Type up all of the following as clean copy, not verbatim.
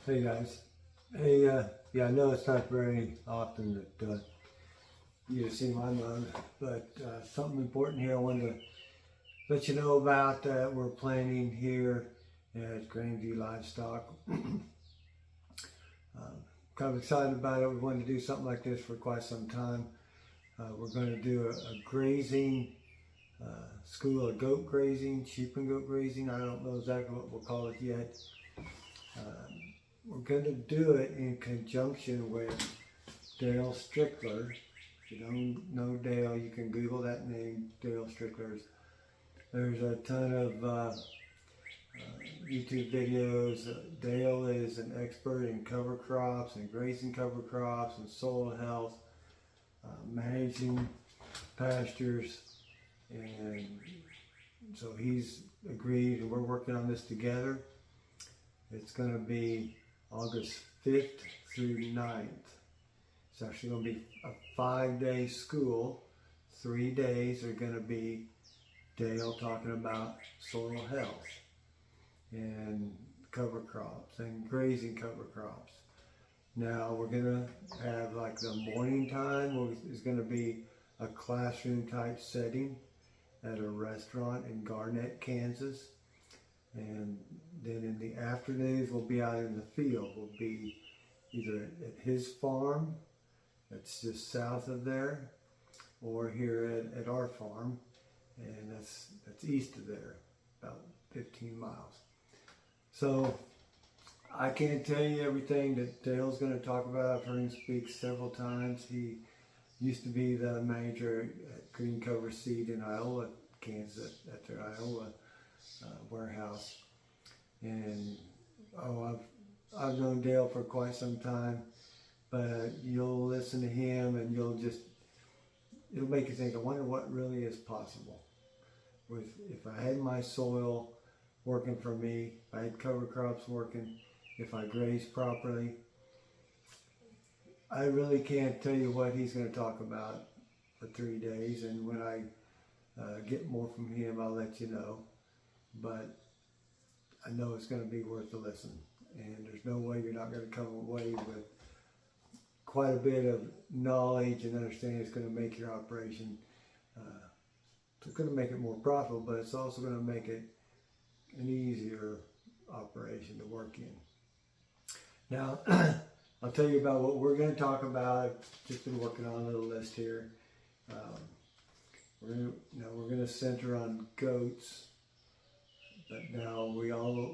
Hey guys. Hey, yeah, I know it's not very often that you see my mug, but something important here I wanted to let you know about that we're planning here at Grandview Livestock. Kind of excited about it. We wanted to do something like this for quite some time. We're going to do a grazing school of goat grazing, sheep and goat grazing. I don't know exactly what we'll call it yet. We're going to do it in conjunction with Dale Strickler. If you don't know Dale, you can Google that name, Dale Strickler. There's a ton of YouTube videos. Dale is an expert in cover crops and grazing cover crops and soil health, managing pastures, and so he's agreed and we're working on this together. It's going to be August 5th through 9th. It's actually going to be a 5-day school. 3 days are going to be Dale talking about soil health and cover crops and grazing cover crops. Now we're going to have like the morning time is going to be a classroom type setting at a restaurant in Garnett, Kansas. And then in the afternoons, we'll be out in the field. We'll be either at his farm, that's just south of there, or here at our farm, and that's east of there, about 15 miles. So I can't tell you everything that Dale's going to talk about. I've heard him speak several times. He used to be the manager at Green Cover Seed in Iowa, Kansas, at their Iowa warehouse. And I've known Dale for quite some time, but you'll listen to him and it'll make you think, I wonder what really is possible if I had my soil working for me, if I had cover crops working, if I grazed properly. I really can't tell you what he's going to talk about for 3 days, and when I get more from him, I'll let you know. But I know it's going to be worth the listen, and there's no way you're not going to come away with quite a bit of knowledge and understanding. It's going to make your operation, it's going to make it more profitable, but it's also going to make it an easier operation to work in. Now, I'll tell you about what we're going to talk about. I've just been working on a little list here. We're going to center on goats. But now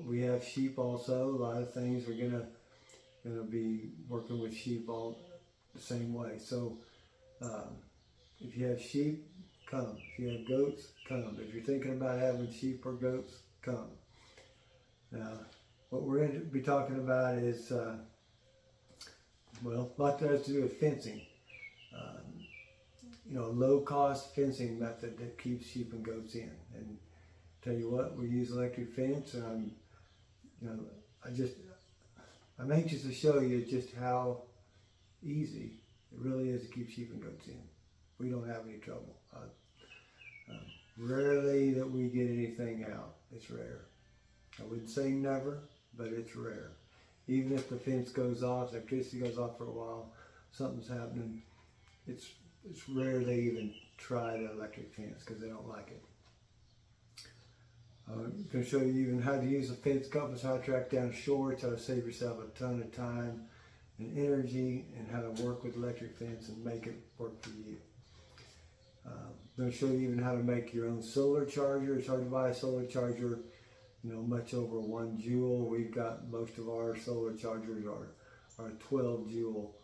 we have sheep also. A lot of things we're gonna be working with sheep all the same way. So if you have sheep, come. If you have goats, come. If you're thinking about having sheep or goats, come. Now, what we're going to be talking about is a lot that has to do with fencing. A low-cost fencing method that keeps sheep and goats in. And tell you what, we use electric fence, and I'm anxious to show you just how easy it really is to keep sheep and goats in. We don't have any trouble. Rarely that we get anything out. It's rare. I wouldn't say never, but it's rare. Even if the fence goes off, electricity goes off for a while, something's happening, it's rare they even try the electric fence because they don't like it. I'm going to show you even how to use a fence compass, how to track down shorts, how to save yourself a ton of time and energy, and how to work with electric fence and make it work for you. I'm going to show you even how to make your own solar charger. It's hard to buy a solar charger, much over 1 joule. We've got most of our solar chargers are a 12 joule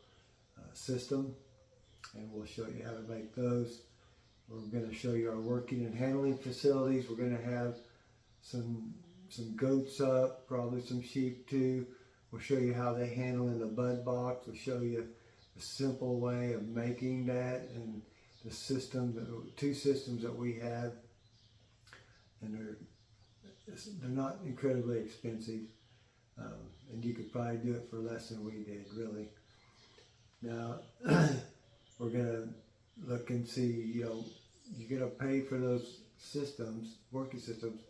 system, and we'll show you how to make those. We're going to show you our working and handling facilities. We're going to have some goats up, probably some sheep too. We'll show you how they handle in the bud box. We'll show you a simple way of making that and the two systems that we have, and they're not incredibly expensive, and you could probably do it for less than we did, really. Now we're gonna look and see, you're gonna pay for those systems, working systems,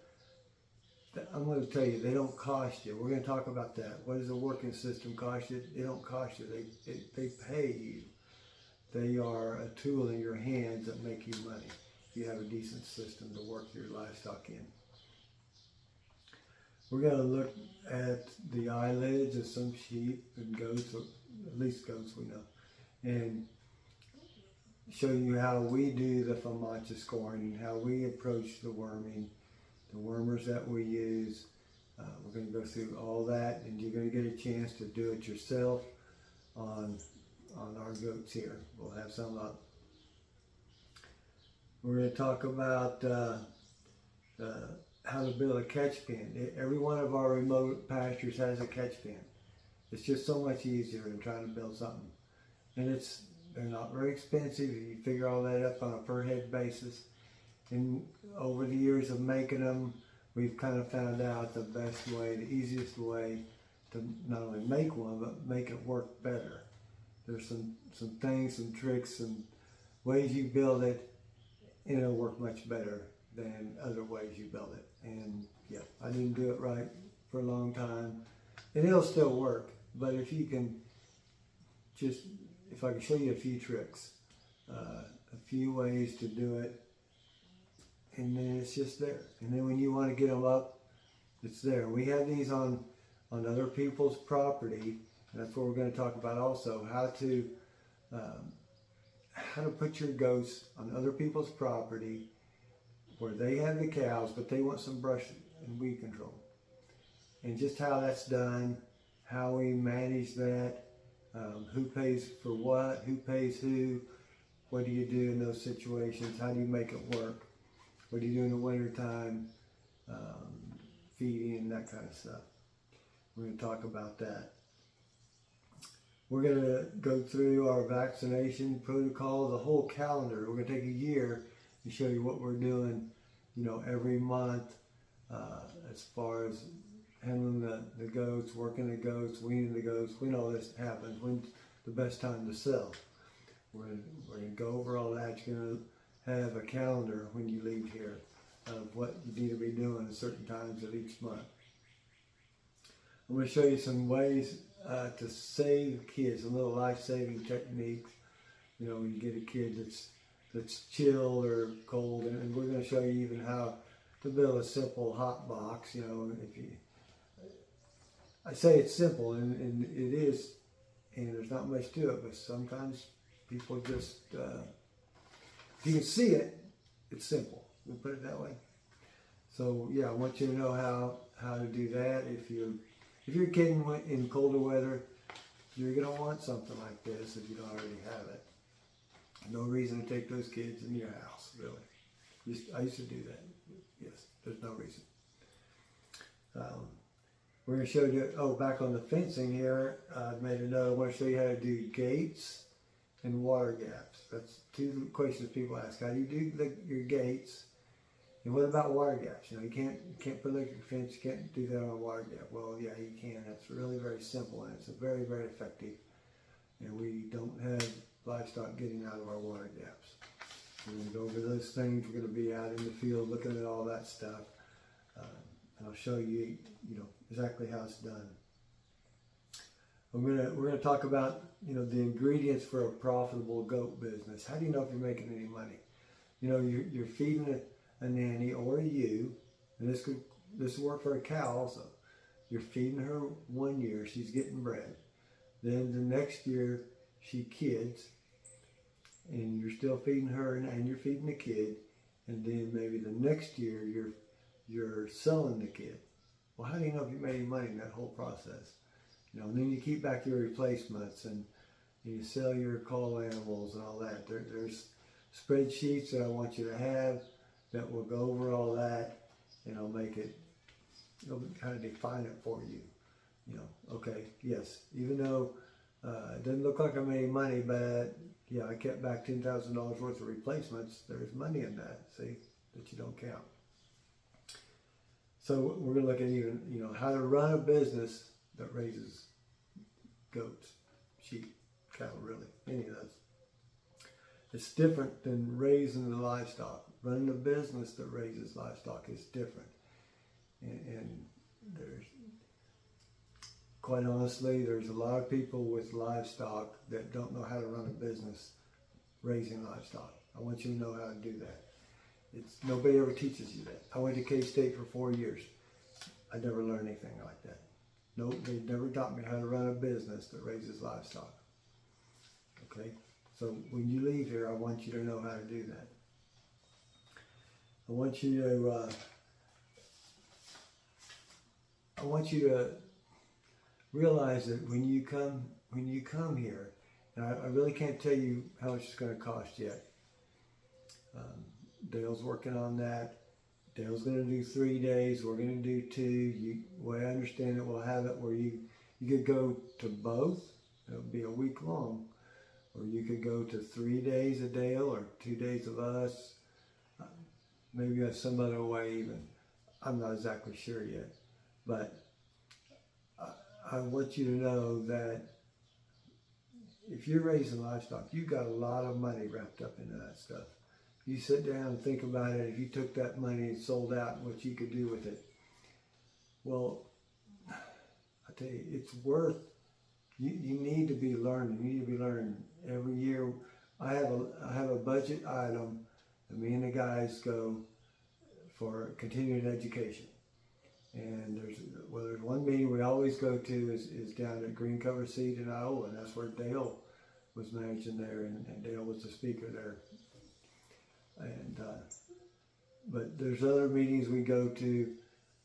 I'm going to tell you, they don't cost you. We're going to talk about that. What does a working system cost you? They don't cost you. They pay you. They are a tool in your hands that make you money. You have a decent system to work your livestock in. We're going to look at the eyelids of some sheep and goats, or at least goats we know, and show you how we do the FAMACHA scoring, how we approach the worming, the wormers that we use. We're going to go through all that, and you're going to get a chance to do it yourself on our goats here. We'll have some up. We're going to talk about how to build a catch pen. Every one of our remote pastures has a catch pen. It's just so much easier than trying to build something. And they're not very expensive. You figure all that up on a per head basis. And over the years of making them, we've kind of found out the best way, the easiest way to not only make one, but make it work better. There's some things, some tricks, some ways you build it, and it'll work much better than other ways you build it. And yeah, I didn't do it right for a long time, and it'll still work. But if you can if I can show you a few tricks, a few ways to do it, and then it's just there. And then when you want to get them up, it's there. We have these on other people's property, and that's what we're going to talk about also, how to put your goats on other people's property where they have the cows, but they want some brush and weed control. And just how that's done, how we manage that, who pays for what, who pays who, what do you do in those situations, how do you make it work, what do you do in the winter time, feeding and that kind of stuff. We're going to talk about that. We're going to go through our vaccination protocol, the whole calendar. We're going to take a year and show you what we're doing, every month, as far as handling the goats, working the goats, weaning the goats. We know this happens. When's the best time to sell? We're going to go over all that. You're going to have a calendar when you leave here of what you need to be doing at certain times of each month. I'm going to show you some ways to save kids, some little life-saving techniques. When you get a kid that's chilled or cold, and we're going to show you even how to build a simple hot box. I say it's simple, and it is, and there's not much to it, but sometimes people just, if you can see it, it's simple. We'll put it that way. So yeah, I want you to know how to do that. If you're kidding in colder weather, you're going to want something like this if you don't already have it. No reason to take those kids in your house, really. I used to do that. Yes, there's no reason. We're going to show you, back on the fencing here, I made a note. I want to show you how to do gates and water gaps. That's two questions people ask. How do you do your gates? And what about water gaps? You can't put electric fence, you can't do that on a water gap. Well, yeah, you can. It's really very simple, and it's very, very effective. And we don't have livestock getting out of our water gaps. We're going to go over those things. We're going to be out in the field looking at all that stuff. And I'll show you, exactly how it's done. We're going to talk about, the ingredients for a profitable goat business. How do you know if you're making any money? You're feeding a nanny or a ewe, and this will work for a cow also. You're feeding her 1 year, she's getting bred. Then the next year she kids, and you're still feeding her, and you're feeding the kid, and then maybe the next year you're selling the kid. Well, how do you know if you made any money in that whole process? And then you keep back your replacements, and you sell your cull animals and all that. There's spreadsheets that I want you to have that will go over all that, and I'll make it, kind of define it for you. Okay, yes, even though it doesn't look like I made money, but yeah, I kept back $10,000 worth of replacements. There's money in that, see, that you don't count. So we're going to look at even, how to run a business that raises goats, sheep, cattle, really, any of those. It's different than raising the livestock. Running a business that raises livestock is different. and there's, quite honestly, there's a lot of people with livestock that don't know how to run a business raising livestock. I want you to know how to do that. Nobody ever teaches you that. I went to K-State for 4 years. I never learned anything like that. No, they never taught me how to run a business that raises livestock. Okay? So when you leave here, I want you to know how to do that. I want you to realize that when you come here, and I really can't tell you how much it's going to cost yet. Dale's working on that. Dale's going to do 3 days. We're going to do 2. The way I understand it, we'll have it where you could go to both. It'll be a week long. Or you could go to 3 days of Dale or 2 days of us. Maybe some other way even. I'm not exactly sure yet. But I want you to know that if you're raising livestock, you've got a lot of money wrapped up into that stuff. You sit down and think about it. If you took that money and sold out, what you could do with it. Well, I tell you, it's worth. You need to be learning. You need to be learning every year. I have a budget item that me and the guys go for continuing education. And there's one meeting we always go to is down at Green Cover Seed in Iowa, and that's where Dale was managing there, and Dale was the speaker there. And but there's other meetings we go to.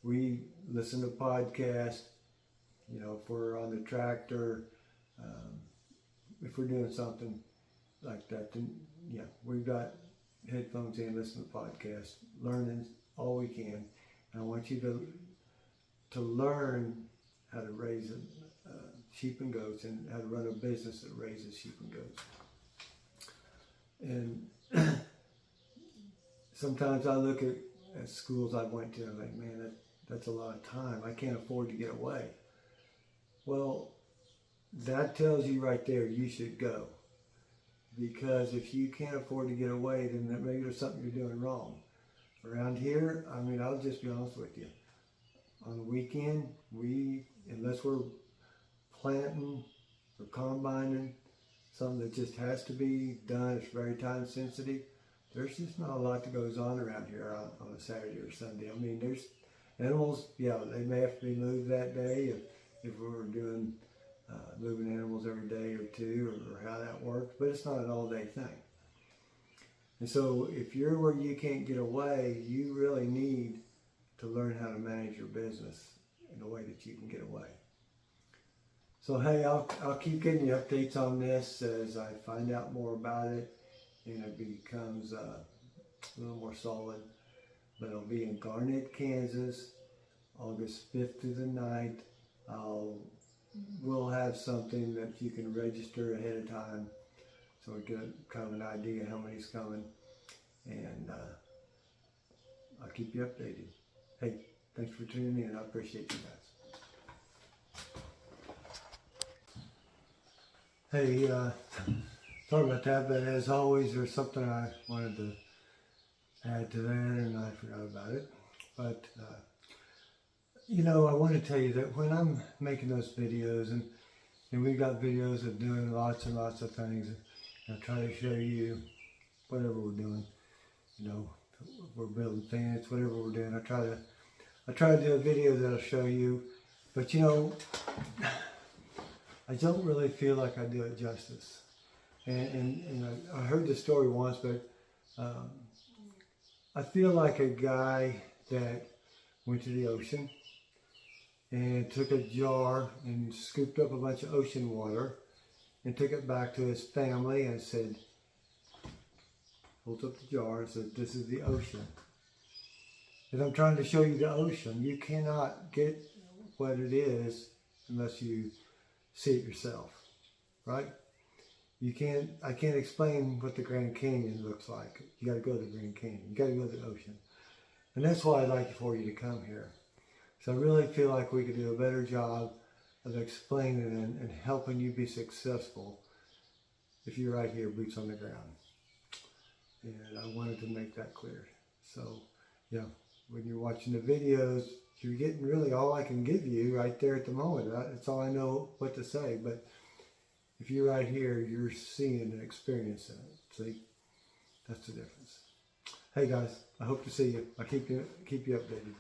We listen to podcasts. You know, if we're on the tractor, if we're doing something like that, then yeah, we've got headphones in, listen to podcasts, learning all we can. And I want you to learn how to raise sheep and goats and how to run a business that raises sheep and goats. And sometimes I look at schools I went to and I'm like, man, that's a lot of time. I can't afford to get away. Well, that tells you right there you should go. Because if you can't afford to get away, then maybe there's something you're doing wrong. Around here, I mean, I'll just be honest with you. On the weekend, unless we're planting or combining, something that just has to be done, it's very time sensitive, there's just not a lot that goes on around here on a Saturday or Sunday. I mean, there's animals, yeah, they may have to be moved that day if we're doing moving animals every day or two, or how that works, but it's not an all-day thing. And so if you're where you can't get away, you really need to learn how to manage your business in a way that you can get away. So hey, I'll keep getting you updates on this as I find out more about it and it becomes a little more solid. But it'll be in Garnett, Kansas, August 5th through the 9th. We'll have something that you can register ahead of time so we get kind of an idea how many's coming. And I'll keep you updated. Hey, thanks for tuning in. I appreciate you guys. Hey, sorry about that, but as always, there's something I wanted to add to that, and I forgot about it. But, you know, I want to tell you that when I'm making those videos, and we've got videos of doing lots and lots of things, and I try to show you whatever we're doing. You know, we're building fence, whatever we're doing. I try to do a video that'll show you, but you know, I don't really feel like I do it justice. And I heard this story once, but I feel like a guy that went to the ocean and took a jar and scooped up a bunch of ocean water and took it back to his family and said, holds up the jar and said, this is the ocean. And I'm trying to show you the ocean. You cannot get what it is unless you see it yourself, right? I can't explain what the Grand Canyon looks like. You gotta go to the Grand Canyon. You gotta go to the ocean. And that's why I'd like for you to come here. So I really feel like we could do a better job of explaining and helping you be successful if you're right here, boots on the ground. And I wanted to make that clear. So, yeah, when you're watching the videos, You're getting really all I can give you right there at the moment. That's all I know what to say. But if you're right here, you're seeing and experiencing it. See, that's the difference. Hey guys, I hope to see you. I'll keep you updated.